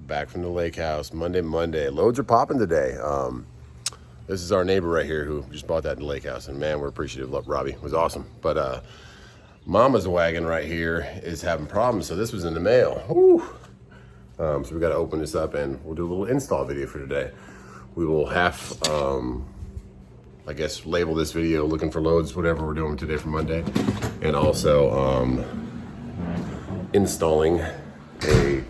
back from the lake house. Monday. Loads are popping today. This is our neighbor right here who just bought that in the lake house. And man, we're appreciative. Robbie was awesome. But Mama's wagon right here is having problems. So this was in the mail. Woo. So we got to open this up and we'll do a little install video for today. We will have, I guess, label this video looking for loads, whatever we're doing today for Monday. And also installing a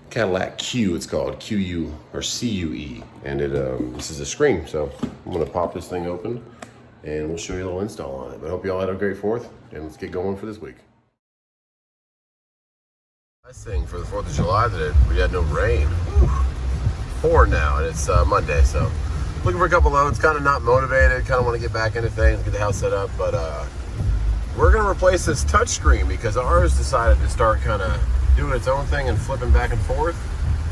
Cadillac CUE, it's called CUE or CUE, and this is a screen. So I'm gonna pop this thing open and we'll show you a little install on it. But I hope you all had a great 4th, and let's get going for this week. Nice thing for the 4th of July that we had no rain. Whew. Pouring now, and it's Monday, so looking for a couple loads. Kind of not motivated, kind of want to get back into things, get the house set up, but we're gonna replace this touch screen because ours decided to start kind of doing its own thing and flipping back and forth.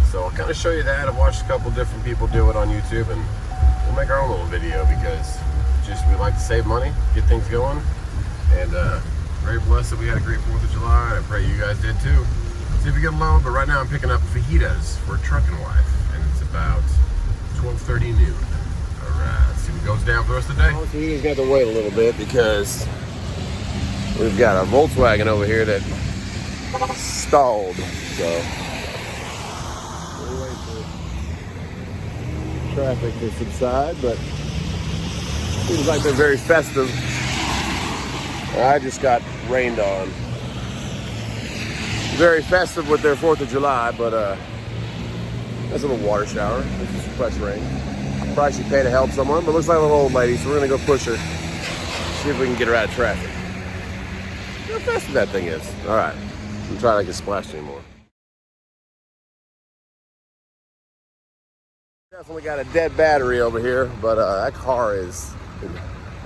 So I'll kind of show you that. I've watched a couple different people do it on YouTube, and we'll make our own little video because we like to save money, get things going, and very blessed that we had a great 4th of July. I pray you guys did too. See if we get a load, but right now I'm picking up fajitas for a trucking wife, and it's about 12:30 noon. All right, let's see what goes down for the rest of the day. Well, you got to wait a little bit because we've got a Volkswagen over here that stalled, so we'll wait for traffic to subside, but seems like they're very festive. I just got rained on. Very festive with their 4th of July, but that's a little water shower. This is fresh rain. Probably should pay to help someone, but looks like a little old lady, so we're gonna go push her, see if we can get her out of traffic. How festive that thing is. All right. I'm trying not to get splashed anymore. Definitely got a dead battery over here, but that car is,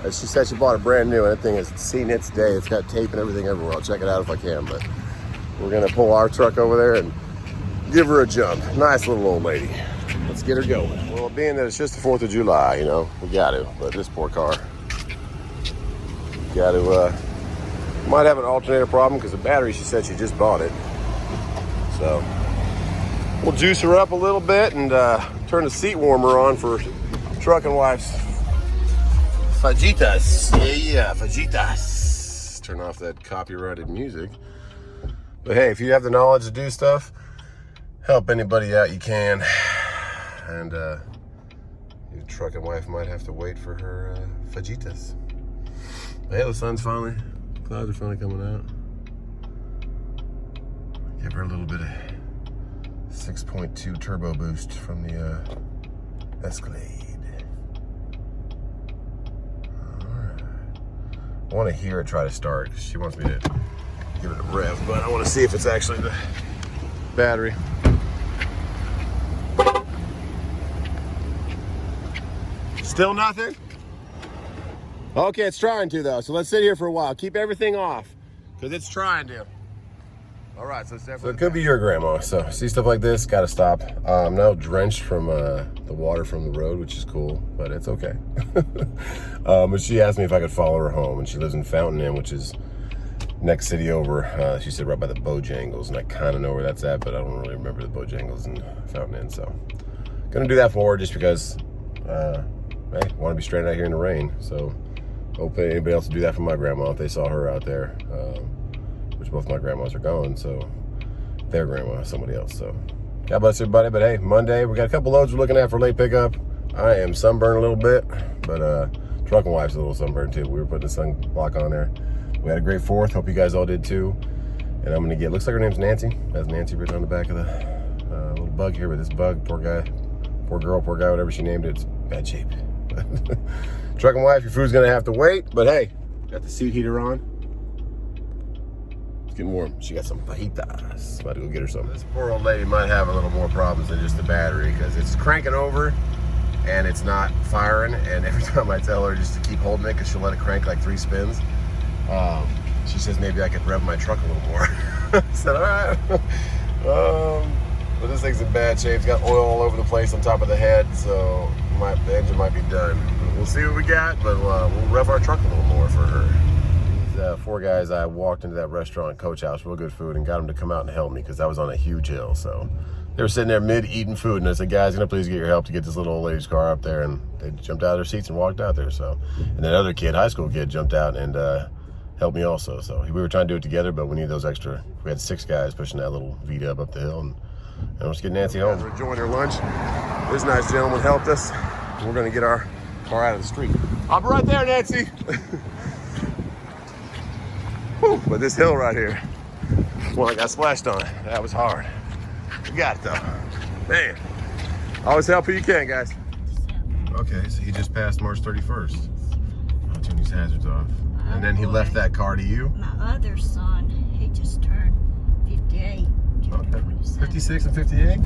as she said, she bought it brand new, and that thing has seen its day. It's got tape and everything everywhere. I'll check it out if I can, but we're gonna pull our truck over there and give her a jump. Nice little old lady. Let's get her going. Well, being that it's just the 4th of July, you know, we got to, but this poor car, got to, might have an alternator problem because the battery, she said she just bought it. So we'll juice her up a little bit and turn the seat warmer on for trucking wife's fajitas. Yeah, fajitas. Turn off that copyrighted music. But hey, if you have the knowledge to do stuff, help anybody out you can. And your trucking wife might have to wait for her fajitas. But hey, the sun's finally, clouds are finally coming out. Give her a little bit of 6.2 turbo boost from the Escalade. All right. I want to hear it try to start because she wants me to give it a rev, but I want to see if it's actually the battery. Still nothing? Okay, it's trying to though, so let's sit here for a while. Keep everything off, because it's trying to. All right, so it's definitely. So it could be your grandma, so see stuff like this, gotta stop. I'm now drenched from the water from the road, which is cool, but it's okay. But she asked me if I could follow her home, and she lives in Fountain Inn, which is next city over. She said right by the Bojangles, and I kind of know where that's at, but I don't really remember the Bojangles and Fountain Inn, so gonna do that for her just because hey, want to be stranded out here in the rain. So hope anybody else would do that for my grandma if they saw her out there, which both my grandmas are gone, so their grandma, somebody else. So God bless everybody. But hey, Monday, we got a couple loads we're looking at for late pickup. I am sunburned a little bit, but trucking wife's a little sunburned too. We were putting the sunblock on there. We had a great 4th. Hope you guys all did too. And I'm gonna get, looks like her name's Nancy. That's Nancy written on the back of the little bug here. But this bug, poor guy, poor girl, poor guy, whatever she named it, it's bad shape. Trucking wife, your food's gonna have to wait, but hey, got the seat heater on. It's getting warm. She got some fajitas. About to go get her some. This poor old lady might have a little more problems than just the battery because it's cranking over and it's not firing. And every time I tell her just to keep holding it because she'll let it crank like 3 spins, she says maybe I could rev my truck a little more. I said, all right. But this thing's in bad shape. It's got oil all over the place on top of the head, so the engine might be done. We'll see what we got, but we'll rev our truck a little more for her. These 4 guys, I walked into that restaurant, Coach House, real good food, and got them to come out and help me because I was on a huge hill. So They were sitting there mid-eating food, and I said, guys, can I please get your help to get this little old lady's car up there? And they jumped out of their seats and walked out there. So, and that other kid, high school kid, jumped out and helped me also. So we were trying to do it together, but we need those extra. We had 6 guys pushing that little V-dub up the hill, and let's get Nancy home. We're enjoying their lunch. This nice gentleman helped us. We're going to get our car out of the street. I'll be right there, Nancy. Whew, but this hill right here, well, I got splashed on. That was hard. You got it though. Man, always help who you can, guys. Okay, so he just passed March 31st. I'll turn these hazards off. And then he left that car to you? My other son, he just turned 58. Okay. 56 and 58?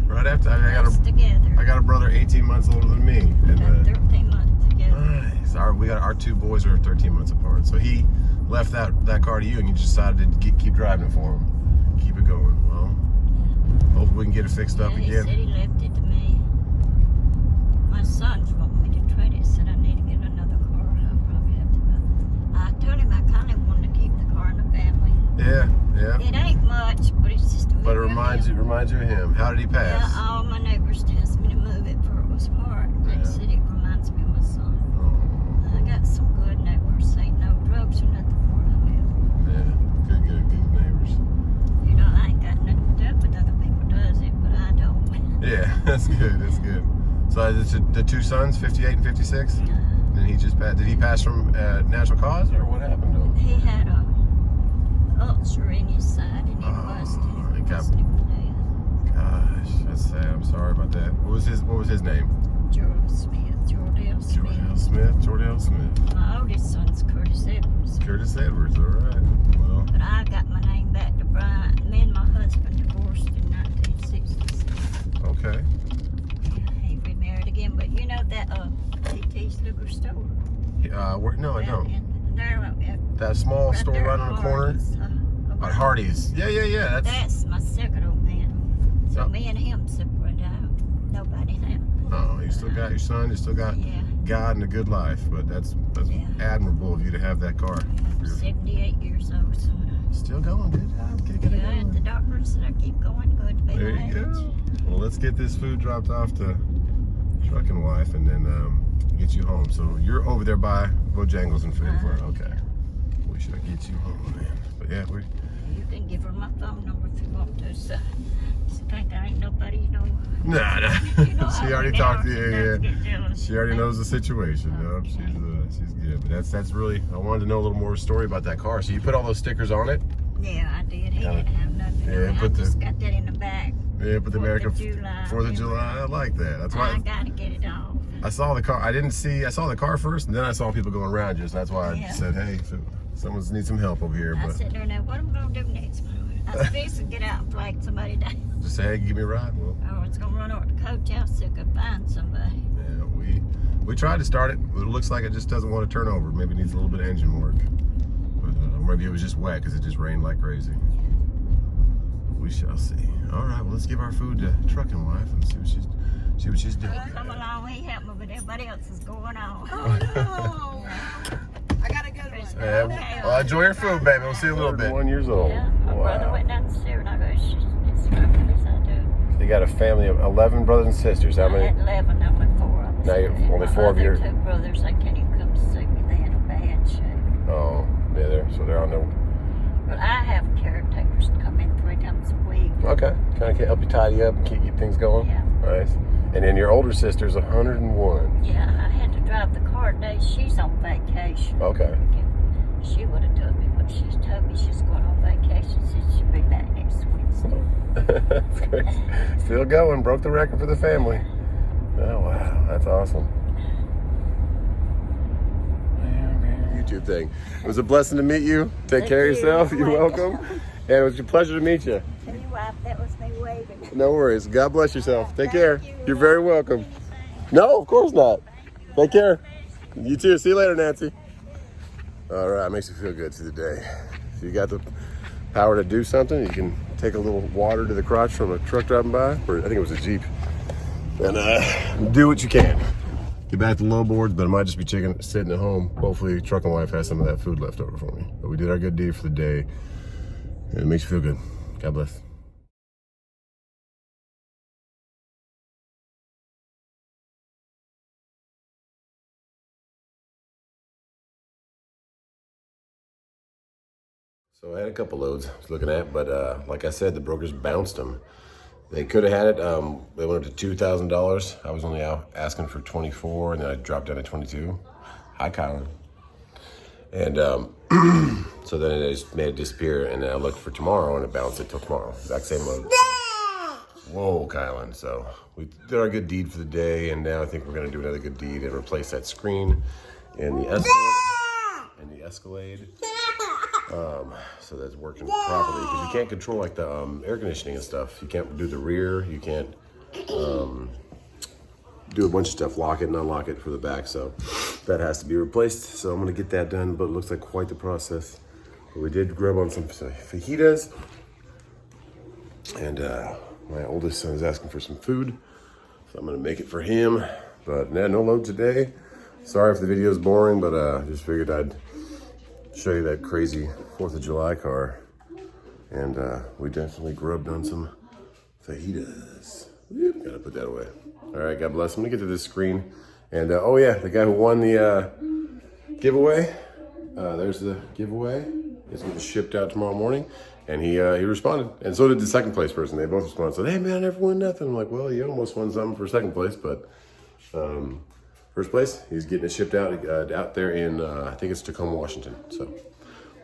Right after I got a brother 18 months older than me. And 13 months together. Nice. Our 2 boys are 13 months apart. So he left that car to you, and you decided to keep driving it for him. Keep it going. Well, hopefully we can get it fixed up again. He said he left it to me. My sons want me to trade it. Said I need to get another car. I'll probably have to. I told him I kind of wanted to keep the car in the family. Yeah. It ain't much, but it's just a But it reminds you of him. How did he pass? Yeah, all my neighbors tells me to move it for it was hard. They said it reminds me of my son. Oh. I got some good neighbors. Ain't no drugs or nothing for them. Yeah, good neighbors. You know, I ain't got nothing to do with other people does it, but I don't. Yeah, that's good. So the 2 sons, 58 and 56? And he just passed. Did he pass from natural cause, or what happened to him? He had a ulcer in his side, and he busted. Gosh, that's sad. I'm sorry about that. What was his name? Jordell Smith. My oldest son's Curtis Edwards. Curtis Edwards, all right. Well. But I got my name back to Brian. Me and my husband divorced in 1966. Okay. He remarried again, but you know that TT's liquor store? No, I don't. There, that small store right on the corner? At Hardee's. Yeah. That's my second old man. So me and him separated out. Nobody now. Oh, you still got your son, you still got God and a good life, but that's admirable of you to have that car. I'm 78 years old. So still going, good job. And the doctor said I keep going good to be there my you age. go. Well, let's get this food dropped off to Trucking Wife and then get you home. So you're over there by Bojangles in front. Okay. We should get you home, man. But yeah, you can give her my phone number if you want to. So think there ain't nobody you know. Nah. You know, she already talked to you. Yeah. She already knows the situation. Okay. She's good. But that's really. I wanted to know a little more story about that car. So you put all those stickers on it? Yeah, I did. He didn't have nothing. Yeah, I just got that in the back. Yeah, but the American 4th of July. I like that. That's why I gotta get it off. I saw the car. I saw the car first, and then I saw people going around you. So that's why I said, hey, so someone needs some help over here. I said there now, what am I gonna do next? I was fixing to get out and flag somebody down. Just say, hey, give me a ride. Well, or it's gonna run over to the coach house so I could find somebody. Yeah, we tried to start it, but it looks like it just doesn't want to turn over. Maybe it needs a little bit of engine work. But maybe it was just wet because it just rained like crazy. We shall see. All right, well, let's give our food to Trucking Wife and see what she's doing. Come along, he helped me, but everybody else is going on. Oh no! I gotta go. Well, enjoy your food, baby. We'll see you in a little bit. 1 year old. Yeah, my brother went down to see her, and I go, it's struggling as I do. You got a family of 11 brothers and sisters. How many? I had 11, I'm with 4 of them. Now you're only 4 of your. 2 brothers, they can't even come to see me. They in a bad shape. Oh, yeah, they're on their. But I have caretakers to come in 3 times a week. Okay, kind of help you tidy up and keep things going. Yeah. Nice. And then your older sister's 101. Yeah, I had to drive the car today. She's on vacation. Okay. She would have told me, but she's told me she's going on vacation. Said she'll be back next Wednesday. That's great. Still going. Broke the record for the family. Oh, wow. That's awesome. YouTube thing. It was a blessing to meet you. Take care of yourself. You're welcome. And it was a pleasure to meet you. Tell you what, that was me waving. No worries. God bless yourself. Take care. You're very welcome. No, of course not. Take care. You too. See you later, Nancy. All right. Makes you feel good through the day. If you got the power to do something, you can take a little water to the crotch from a truck driving by, or I think it was a Jeep, and do what you can. Get back to low boards, but it might just be sitting at home. Hopefully, Trucking Wife has some of that food left over for me. But we did our good deed for the day, and it makes you feel good. God bless. So I had a couple loads I was looking at, but like I said, the brokers bounced them. They could have had it. They went up to $2,000. I was only out asking for 24, and then I dropped down to 22. Hi, Kylan. And so then I just made it disappear, and then I looked for tomorrow, and it bounced it till tomorrow. Exact same load. Whoa, Kylan. So we did our good deed for the day, and now I think we're gonna do another good deed and replace that screen and the Escalade. So that's working properly, because you can't control like the air conditioning and stuff. You can't do the rear. You can't do a bunch of stuff, lock it and unlock it for the back. So that has to be replaced. So I'm gonna get that done, but it looks like quite the process. But we did grub on some fajitas, and my oldest son is asking for some food, so I'm gonna make it for him. But no load today. Sorry if the video is boring, but just figured I'd show you that crazy 4th of July car. And we definitely grubbed on some fajitas. Gotta put that away. All right, God bless. I'm gonna get to this screen. And oh yeah, the guy who won the giveaway, there's the giveaway. It's getting shipped out tomorrow morning. And he responded. And so did the second place person. They both responded. Said, hey man, I never won nothing. I'm like, well, you almost won something for second place, but first place, he's getting it shipped out there in, I think it's Tacoma, Washington. So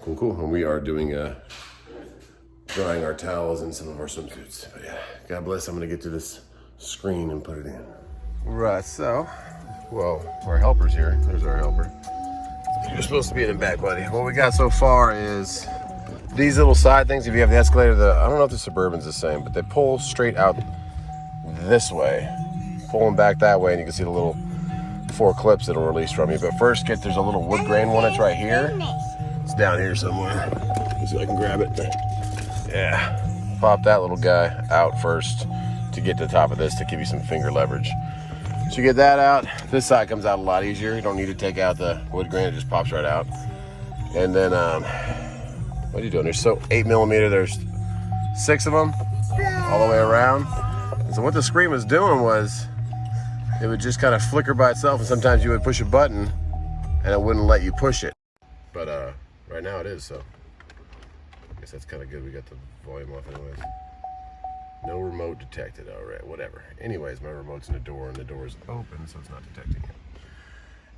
cool. And we are doing drying our towels and some of our swimsuits. But yeah, God bless. I'm gonna get to this screen and put it in. Right, so, well, our helper's here. There's our helper. You're supposed to be in the back, buddy. What we got so far is these little side things. If you have the escalator, I don't know if the Suburban's the same, but they pull straight out this way. Pull them back that way, and you can see the little 4 clips that'll release from you. But first, there's a little wood grain one that's right here. It's down here somewhere. Let's see if I can grab it. Yeah, pop that little guy out first to get to the top of this to give you some finger leverage. So you get that out. This side comes out a lot easier. You don't need to take out the wood grain. It just pops right out. And then, what are you doing? There's 8mm. There's 6 of them all the way around. And so what the screen was doing was, it would just kind of flicker by itself, and sometimes you would push a button and it wouldn't let you push it. But right now it is, so I guess that's kind of good. We got the volume off anyways. No remote detected. All right, whatever. Anyways, my remote's in the door, and the door is open, so it's not detecting it.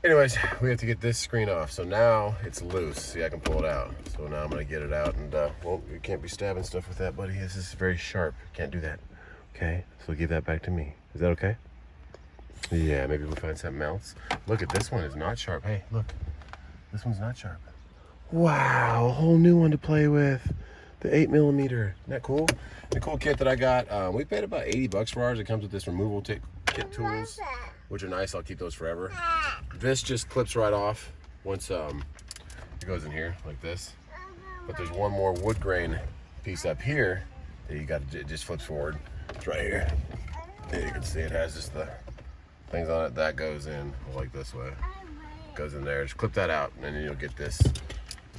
Anyways, we have to get this screen off. So now it's loose. See, I can pull it out. So now I'm gonna get it out, and well, you can't be stabbing stuff with that, buddy. This is very sharp. Can't do that. Okay, so give that back to me. Is that okay? Yeah, maybe we'll find something else. Look at this one, is not sharp. Hey, look, this one's not sharp. Wow, a whole new one to play with. The 8mm. Isn't that cool? The cool kit that I got, we paid about $80 for ours. It comes with this removal kit tools, which are nice. I'll keep those forever. This just clips right off once it goes in here like this. But there's one more wood grain piece up here that you got to, it just flips forward. It's right here. There you can see it has just the things on it. That goes in like this way. Goes in there. Just clip that out, and then you'll get this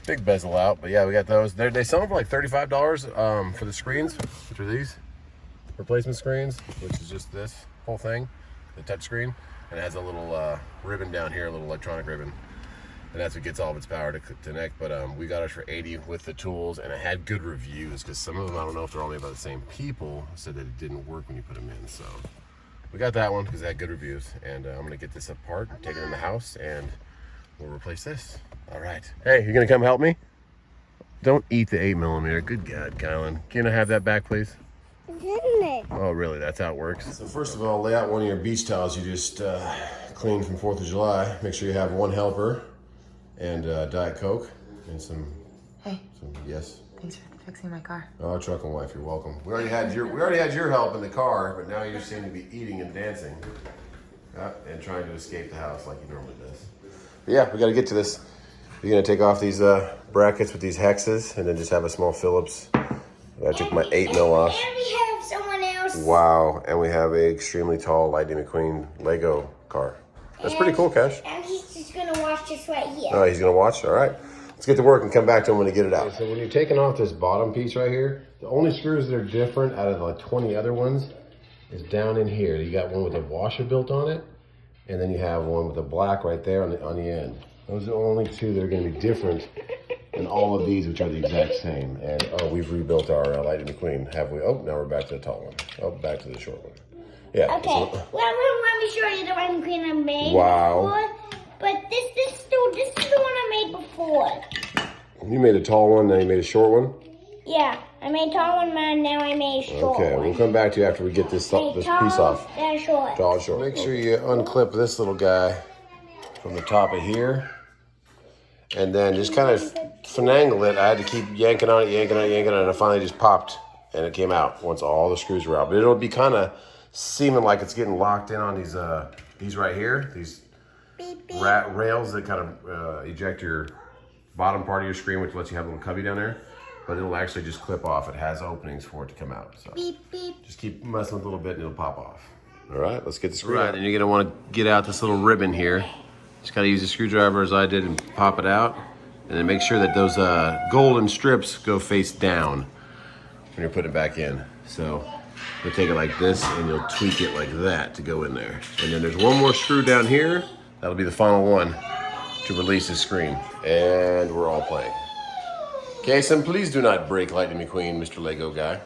big bezel out. But yeah, we got those. They sell them for like $35 for the screens, which are these replacement screens, which is just this whole thing, the touch screen, and it has a little ribbon down here, a little electronic ribbon, and that's what gets all of its power to connect. But we got ours for $80 with the tools, and it had good reviews, because some of them, I don't know if they're all made by the same people, said that it didn't work when you put them in. So we got that one because it had good reviews, and I'm gonna get this apart, take it in the house, and we'll replace this. All right. Hey, you gonna come help me? Don't eat the 8mm. Good God, Kylan. Can I have that back, please? Oh, really? That's how it works? So first of all, lay out one of your beach towels you just cleaned from 4th of July. Make sure you have one helper and Diet Coke and some... Hey. Yes? Thanks for fixing my car. Oh, truck and wife, you're welcome. We already had your help in the car, but now you seem to be eating and dancing and trying to escape the house like you normally does. But yeah, we got to get to this. You're gonna take off these brackets with these hexes, and then just have a small Phillips. I took my 8mm off. And we have someone else. Wow, and we have a extremely tall Lightning McQueen Lego car. That's pretty cool, Cash. And he's just gonna watch this right here. Oh, he's gonna watch? All right. Let's get to work and come back to him when we get it out. So when you're taking off this bottom piece right here, the only screws that are different out of like 20 other ones is down in here. You got one with a washer built on it, and then you have one with a black right there on the end. Those are the only two that are going to be different and all of these, which are the exact same. And we've rebuilt our Lightning McQueen, have we? Oh, now we're back to the tall one. Oh, back to the short one. Yeah. Okay. Well, let me show you the Lightning McQueen I made. Wow. Before. But this is the one I made before. You made a tall one, then you made a short one? Yeah, I made a tall one, and now I made a short one. Okay, we'll come back to you after we get this piece off. Then short. Tall and short. Make sure you unclip this little guy from the top of here. And then just kind of finagle it. I had to keep yanking on it, and it finally just popped, and it came out once all the screws were out. But it'll be kind of seeming like it's getting locked in on these right here, these rails that kind of eject your bottom part of your screen, which lets you have a little cubby down there. But it'll actually just clip off. It has openings for it to come out. So just keep messing with it a little bit and it'll pop off. All right, let's get the screw out. And you're gonna wanna get out this little ribbon here. Just gotta use a screwdriver as I did and pop it out. And then make sure that those golden strips go face down when you're putting it back in. So you'll take it like this and you'll tweak it like that to go in there. And then there's one more screw down here. That'll be the final one to release the screen. And we're all playing. Kason, please do not break Lightning McQueen, Mr. Lego guy.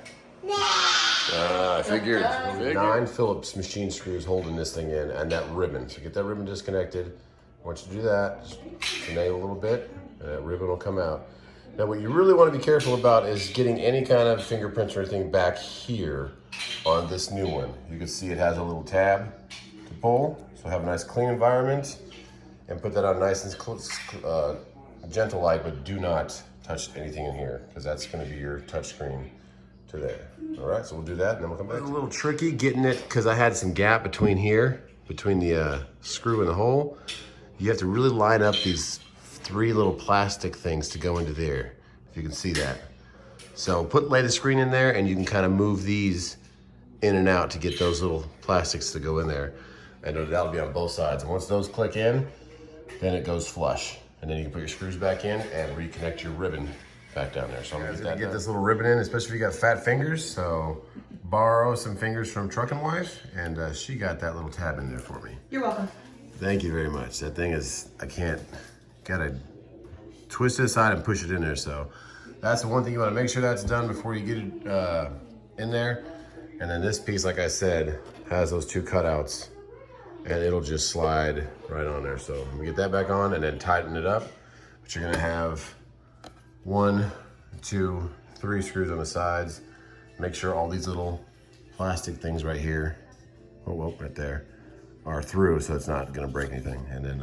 I figured. 9 Phillips machine screws holding this thing in, and that ribbon. So get that ribbon disconnected. Once you do that, just finagle a little bit, and that ribbon will come out. Now, what you really want to be careful about is getting any kind of fingerprints or anything back here on this new one. You can see it has a little tab to pull, so have a nice clean environment, and put that on nice and gentle light, but do not touch anything in here, because that's going to be your touch screen to there. All right, so we'll do that, and then we'll come back. It's a little tricky getting it, because I had some gap between here, between the screw and the hole. You have to really line up these 3 little plastic things to go into there, if you can see that. So lay the screen in there, and you can kind of move these in and out to get those little plastics to go in there. And that'll be on both sides. And once those click in, then it goes flush. And then you can put your screws back in and reconnect your ribbon back down there. So I'm gonna get this little ribbon in, especially if you got fat fingers. So borrow some fingers from Truckin' Wife, and she got that little tab in there for me. You're welcome. Thank you very much. That thing is, gotta twist it aside and push it in there. So that's the one thing you wanna make sure that's done before you get it in there. And then this piece, like I said, has those 2 cutouts, and it'll just slide right on there. So we get that back on and then tighten it up. But you're gonna have 1, 2, 3 screws on the sides. Make sure all these little plastic things right here, right there, are through, so it's not gonna break anything. And then,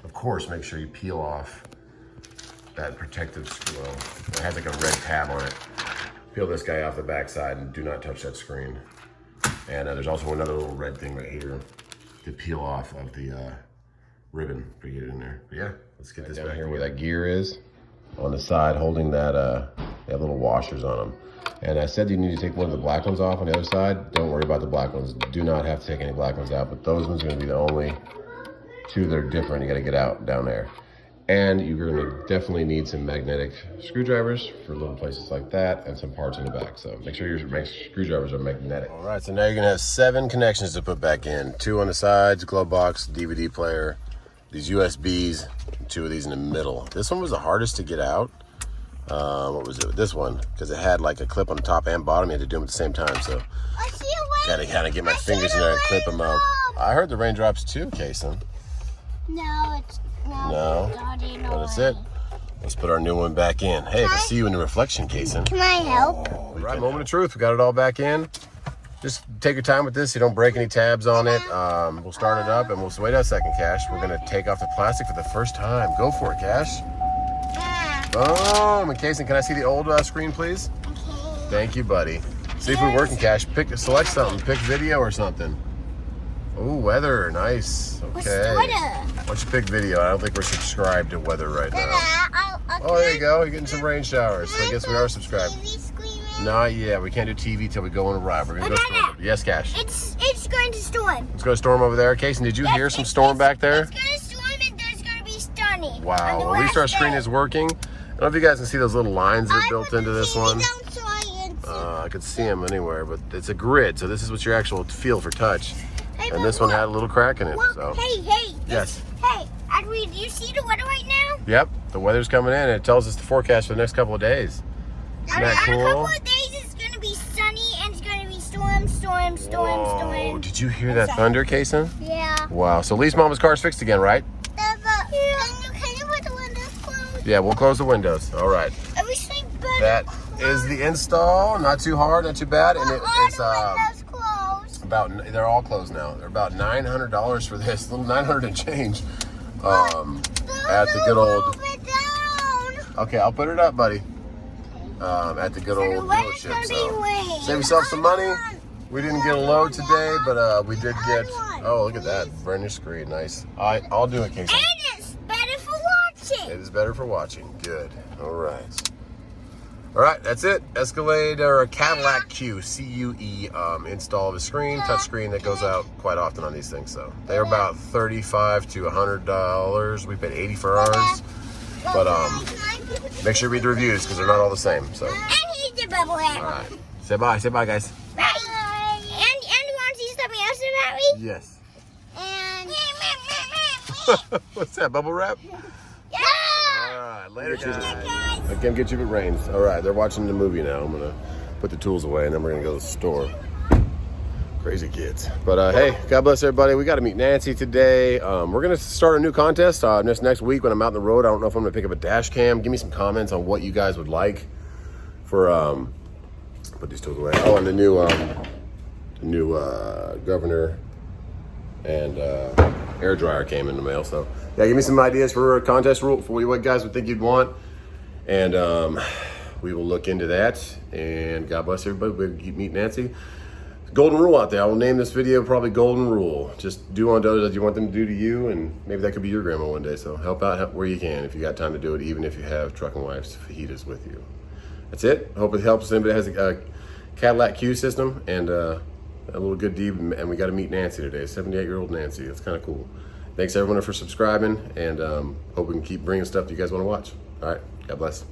of course, make sure you peel off that protective screw. It has like a red tab on it. Peel this guy off the back side and do not touch that screen. And there's also another little red thing right here to peel off of the ribbon to get it in there. But yeah, let's get this back here where that gear is on the side holding that, they have little washers on them. And I said you need to take one of the black ones off on the other side. Don't worry about the black ones. Do not have to take any black ones out, but those ones are gonna be the only 2 that are different. You gotta get out down there. And you're gonna definitely need some magnetic screwdrivers for little places like that, and some parts in the back. So make sure your screwdrivers are magnetic. All right, so now you're gonna have 7 connections to put back in. 2 on the sides, glove box, DVD player, these USBs, 2 of these in the middle. This one was the hardest to get out. What was it? This one, because it had like a clip on the top and bottom. You had to do them at the same time, so gotta kind of get my fingers in there and clip them out. I heard the raindrops too, Kason. No, it's no. Well, that's it. Let's put our new one back in. Hey, I can see you in the reflection, Kason. Can I help? All right, moment of truth. We got it all back in. Just take your time with this. You don't break any tabs on it. We'll start it up, and we'll wait a second, Cash. We're gonna take off the plastic for the first time. Go for it, Cash. Boom. And Kason, can I see the old screen, please? Okay. Thank you, buddy. See if we're working, Cash. Select something. Pick video or something. Oh, weather. Nice. Okay. Why don't you pick video? I don't think we're subscribed to weather right now. Oh, there you go. You're getting some rain showers. So I guess we are subscribed. Not yet. We can't do TV till we go on a ride. We're going to go storm. Yes, Cash. It's going to storm. It's going to storm over there. Kason, did you hear some storm back there? It's going to storm and there's going to be stunning. Wow. Well, at least our screen is working. I don't know if you guys can see those little lines that are built into this one. I could see them anywhere, but it's a grid. So this is what your actual feel for touch. And this one had a little crack in it. So. Hey. Yes. Hey, I Dad, do you see the weather right now? Yep, the weather's coming in. It tells us the forecast for the next couple of days. Isn't that In a couple cool? of days, it's going to be sunny and it's going to be storm. Whoa, did you hear that thunder, Kason? Yeah. Wow, so at least Mama's car's fixed again, right? Can you put the windows closed? Yeah, we'll close the windows. All right. I wish they better. That is the install. Not too hard, not too bad. And it's windows closed. about, they're all closed now. They're about $900 for this, little 900 and change. At the good old, Move it down. okay, I'll put it up, buddy. At the good old weather's dealership. gonna be So rain. save yourself some money. We didn't get a load today, but we did get, oh, look at that. Brand new screen, nice. I'll do it, Casey. And it's better for watching. It is better for watching. Good. All right. All right, that's it. Escalade or a Cadillac CUE, C-U-E, install of a screen, touch screen that goes out quite often on these things. So they're about $35 to $100. We paid $80 for ours, but make sure you read the reviews because they're not all the same. So, And he's the bubble head. all right, say bye. Say bye, guys. Bye. And you want to see something else about me? Yes. And What's that? Bubble wrap? yeah. All right, later, Guys. I can't get you if it rains. All right, they're watching the movie now. I'm gonna put the tools away and then we're gonna go to the store. Crazy kids. But hey, God bless everybody. We got to meet Nancy today. We're gonna start a new contest this next week when I'm out on the road. I don't know if I'm gonna pick up a dash cam. Give me some comments on what you guys would like for put these tools away. Oh, and the new governor and air dryer came in the mail. So yeah, give me some ideas for a contest rule for what you guys would think you'd want, and we will look into that. And God bless everybody. We'll keep meeting Nancy. Golden rule out there. I will name this video probably Golden Rule. Just do unto others as you want them to do to you, and maybe that could be your grandma one day. So help out where you can if you got time to do it, even if you have trucking wives, fajitas with you. That's it. I hope it helps anybody that has a Cadillac CUE system and a little good deed. And we got to meet Nancy today, 78-year-old Nancy. That's kind of cool. Thanks everyone for subscribing, and hope we can keep bringing stuff that you guys want to watch. All right. God bless.